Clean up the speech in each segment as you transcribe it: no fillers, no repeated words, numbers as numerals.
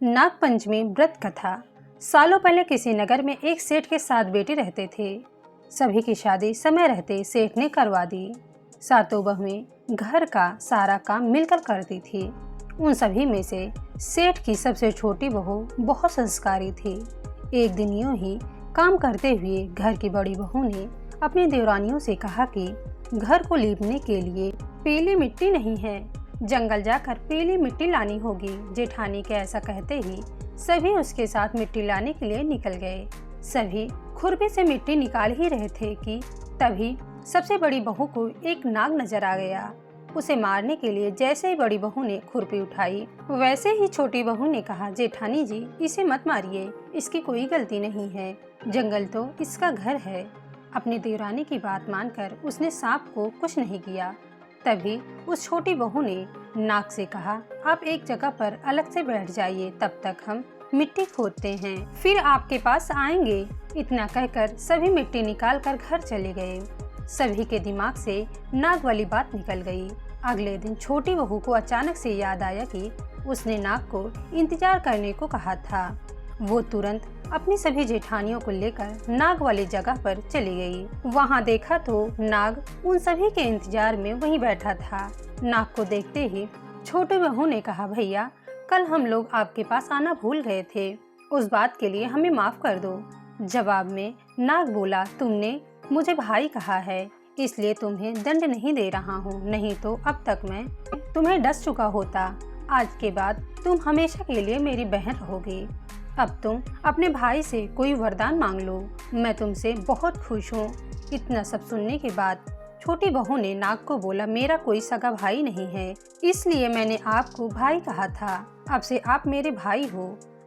नाग पंचमी व्रत कथा। सालों पहले किसी नगर में एक सेठ के 7 बेटे रहते थे। सभी की शादी समय रहते सेठ ने करवा दी। सातों बहुएं घर का सारा काम मिलकर करती थी। उन सभी में से सेठ की सबसे छोटी बहू बहुत संस्कारी थी। एक दिन यूं ही काम करते हुए घर की बड़ी बहू ने अपनी देवरानियों से कहा कि घर को लीपने के लिए पीली मिट्टी नहीं है, जंगल जाकर पीली मिट्टी लानी होगी। जेठानी के ऐसा कहते ही सभी उसके साथ मिट्टी लाने के लिए निकल गए। सभी खुरपी से मिट्टी निकाल ही रहे थे कि तभी सबसे बड़ी बहू को एक नाग नजर आ गया। उसे मारने के लिए जैसे ही बड़ी बहू ने खुरपी उठाई, वैसे ही छोटी बहू ने कहा, जेठानी जी इसे मत मारिए, इसकी कोई गलती नहीं है, जंगल तो इसका घर है। अपनी देवरानी की बात मानकर उसने सांप को कुछ नहीं किया। तभी उस छोटी बहू ने नाग से कहा, आप एक जगह पर अलग से बैठ जाइए, तब तक हम मिट्टी खोदते हैं, फिर आपके पास आएंगे। इतना कहकर सभी मिट्टी निकाल कर घर चले गए। सभी के दिमाग से नाग वाली बात निकल गई। अगले दिन छोटी बहू को अचानक से याद आया कि उसने नाग को इंतजार करने को कहा था। वो तुरंत अपनी सभी जेठानियों को लेकर नाग वाली जगह पर चली गई। वहाँ देखा तो नाग उन सभी के इंतजार में वहीं बैठा था। नाग को देखते ही छोटी बहू ने कहा, भैया कल हम लोग आपके पास आना भूल गए थे, उस बात के लिए हमें माफ कर दो। जवाब में नाग बोला, तुमने मुझे भाई कहा है, इसलिए तुम्हें दंड नहीं दे रहा हूँ, नहीं तो अब तक मैं तुम्हें डस चुका होता। आज के बाद तुम हमेशा के लिए मेरी बहन रहोगी। अब तुम अपने भाई से कोई वरदान मांग लो, मैं तुमसे बहुत खुश हूँ। इतना सब सुनने के बाद छोटी बहू ने नाग को बोला, मेरा कोई सगा भाई नहीं है, इसलिए मैंने आपको भाई कहा था। अब से आप मेरे भाई हो,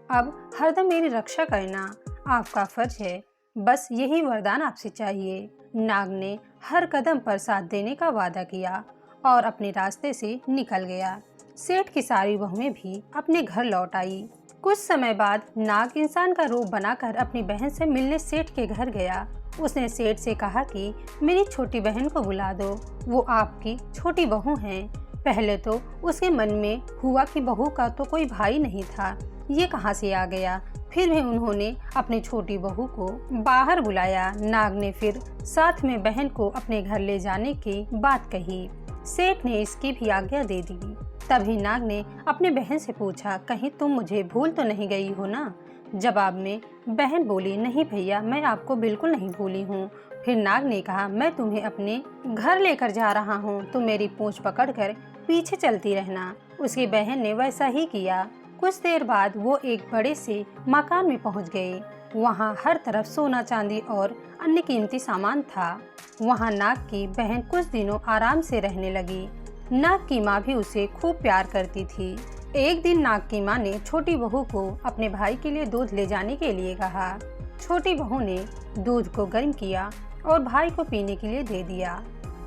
अब हरदम मेरी रक्षा करना आपका फर्ज है, बस यही वरदान आपसे चाहिए। नाग ने हर कदम पर साथ देने का वादा किया और अपने रास्ते से निकल गया। सेठ की सारी बहुएं भी अपने घर लौट आई। कुछ समय बाद नाग इंसान का रूप बनाकर अपनी बहन से मिलने सेठ के घर गया। उसने सेठ से कहा कि मेरी छोटी बहन को बुला दो, वो आपकी छोटी बहू है। पहले तो उसके मन में हुआ कि बहू का तो कोई भाई नहीं था, ये कहाँ से आ गया। फिर भी उन्होंने अपनी छोटी बहू को बाहर बुलाया। नाग ने फिर साथ में बहन को अपने घर ले जाने की बात कही। सेठ ने इसकी भी आज्ञा दे दी। तभी नाग ने अपने बहन से पूछा, कहीं तुम मुझे भूल तो नहीं गई हो ना। जवाब में बहन बोली, नहीं भैया, मैं आपको बिल्कुल नहीं भूली हूँ। फिर नाग ने कहा, मैं तुम्हें अपने घर लेकर जा रहा हूँ, तुम मेरी पूंछ पकड़कर पीछे चलती रहना। उसकी बहन ने वैसा ही किया। कुछ देर बाद वो एक बड़े से मकान में पहुँच गए। वहाँ हर तरफ सोना चांदी और अन्य कीमती सामान था। वहाँ नाग की बहन कुछ दिनों आराम से रहने लगी। नाग की माँ भी उसे खूब प्यार करती थी। एक दिन नाग की माँ ने छोटी बहू को अपने भाई के लिए दूध ले जाने के लिए कहा। छोटी बहू ने दूध को गर्म किया और भाई को पीने के लिए दे दिया।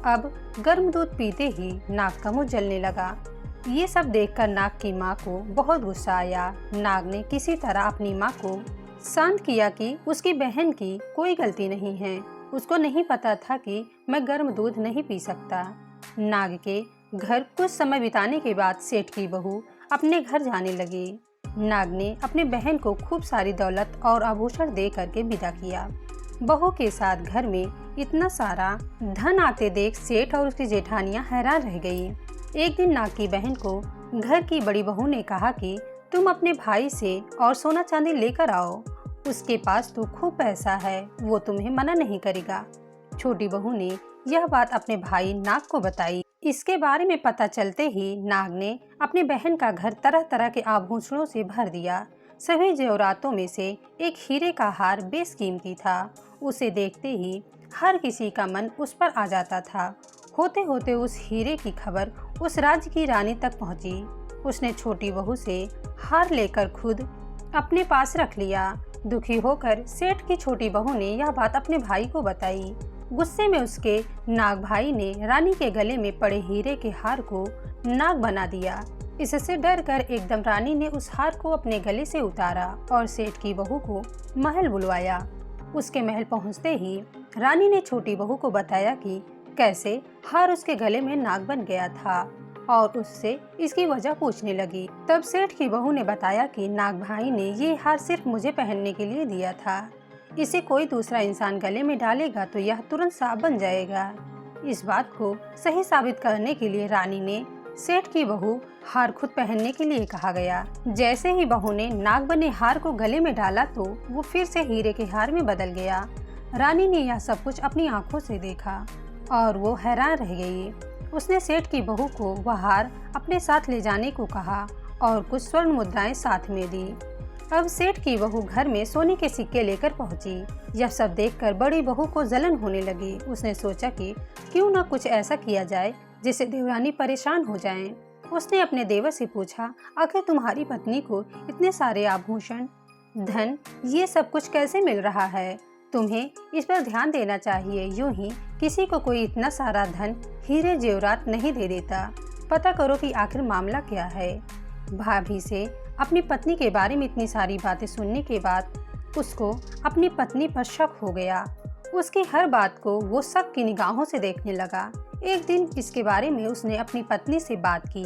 अब गर्म दूध पीते ही नाग का मुंह जलने लगा। ये सब देखकर नाग की माँ को बहुत गुस्सा आया। नाग ने किसी तरह अपनी माँ को शांत किया कि उसकी बहन की कोई गलती नहीं है, उसको नहीं पता था कि मैं गर्म दूध नहीं पी सकता। नाग के घर कुछ समय बिताने के बाद सेठ की बहू अपने घर जाने लगी। नाग ने अपने बहन को खूब सारी दौलत और आभूषण दे करके विदा किया। बहू के साथ घर में इतना सारा धन आते देख सेठ और उसकी जेठानियां हैरान रह गई। एक दिन नाग की बहन को घर की बड़ी बहू ने कहा कि तुम अपने भाई से और सोना चांदी लेकर आओ, उसके पास तो खूब पैसा है, वो तुम्हें मना नहीं करेगा। छोटी बहू ने यह बात अपने भाई नाग को बताई। इसके बारे में पता चलते ही नाग ने अपनी बहन का घर तरह तरह के आभूषणों से भर दिया। सभी जेवरातों में से एक हीरे का हार बेशकीमती था। उसे देखते ही हर किसी का मन उस पर आ जाता था। होते होते उस हीरे की खबर उस राज्य की रानी तक पहुंची। उसने छोटी बहू से हार लेकर खुद अपने पास रख लिया। दुखी होकर सेठ की छोटी बहू ने यह बात अपने भाई को बताई। गुस्से में उसके नाग भाई ने रानी के गले में पड़े हीरे के हार को नाग बना दिया। इससे डरकर एकदम रानी ने उस हार को अपने गले से उतारा और सेठ की बहू को महल बुलवाया। उसके महल पहुंचते ही रानी ने छोटी बहू को बताया कि कैसे हार उसके गले में नाग बन गया था। और उससे इसकी वजह पूछने लगी। तब सेठ की बहू ने बताया कि नाग भाई ने ये हार सिर्फ मुझे पहनने के लिए दिया था। इसे कोई दूसरा इंसान गले में डालेगा तो यह तुरंत सांप बन जाएगा। इस बात को सही साबित करने के लिए रानी ने सेठ की बहू हार खुद पहनने के लिए कहा गया। जैसे ही बहू ने नाग बने हार को गले में डाला तो वो फिर से हीरे के हार में बदल गया। रानी ने यह सब कुछ अपनी आंखों से देखा और वो हैरान रह गई। उसने सेठ की बहू को वह हार अपने साथ ले जाने को कहा और कुछ स्वर्ण मुद्राएं साथ में दी। अब सेठ की बहू घर में सोने के सिक्के लेकर पहुंची। यह सब देखकर बड़ी बहू को जलन होने लगी। उसने सोचा कि क्यों न कुछ ऐसा किया जाए जिससे देवरानी परेशान हो जाएं। उसने अपने देवर से पूछा, आखिर तुम्हारी पत्नी को इतने सारे आभूषण, धन, ये सब कुछ कैसे मिल रहा है? तुम्हें इस पर ध्यान देना चाहिए। यूं ही किसी को कोई इतना सारा धन, हीरे जेवरात नहीं दे देता। पता करो कि आखिर मामला क्या है। भाभी से अपनी पत्नी के बारे में इतनी सारी बातें सुनने के बाद उसको अपनी पत्नी पर शक हो गया। उसकी हर बात को वो शक की निगाहों से देखने लगा। एक दिन इसके बारे में उसने अपनी पत्नी से बात की।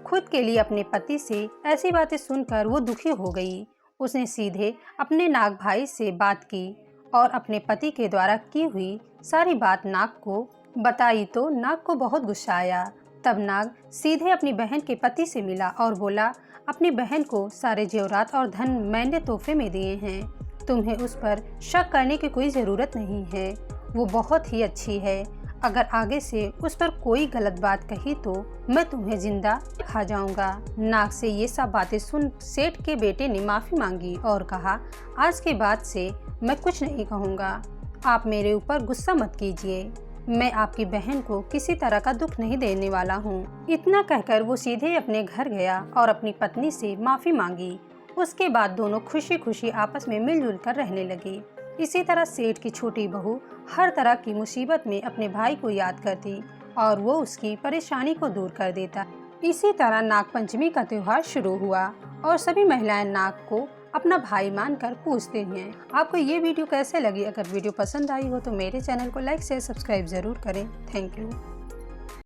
खुद के लिए अपने पति से ऐसी बातें सुनकर वो दुखी हो गई। उसने सीधे अपने नाग भाई से बात की और अपने पति के द्वारा की हुई सारी बात नाग को बताई तो नाग को बहुत गुस्सा आया। तब नाग सीधे अपनी बहन के पति से मिला और बोला, अपनी बहन को सारे जेवरात और धन मैंने तोहफे में दिए हैं। तुम्हें उस पर शक करने की कोई ज़रूरत नहीं है। वो बहुत ही अच्छी है। अगर आगे से उस पर कोई गलत बात कही तो मैं तुम्हें जिंदा खा जाऊंगा। नाग से ये सब बातें सुन सेठ के बेटे ने माफ़ी मांगी और कहा, आज के बाद से मैं कुछ नहीं कहूँगा। आप मेरे ऊपर गुस्सा मत कीजिए। मैं आपकी बहन को किसी तरह का दुख नहीं देने वाला हूँ। इतना कहकर वो सीधे अपने घर गया और अपनी पत्नी से माफ़ी मांगी। उसके बाद दोनों खुशी खुशी आपस में मिलजुल कर रहने लगी। इसी तरह सेठ की छोटी बहू हर तरह की मुसीबत में अपने भाई को याद करती और वो उसकी परेशानी को दूर कर देता। इसी तरह नागपंचमी का त्योहार शुरू हुआ और सभी महिलाएं नाग को अपना भाई मानकर पूजते हैं। आपको ये वीडियो कैसे लगी? अगर वीडियो पसंद आई हो तो मेरे चैनल को लाइक शेयर सब्सक्राइब जरूर करें। Thank you.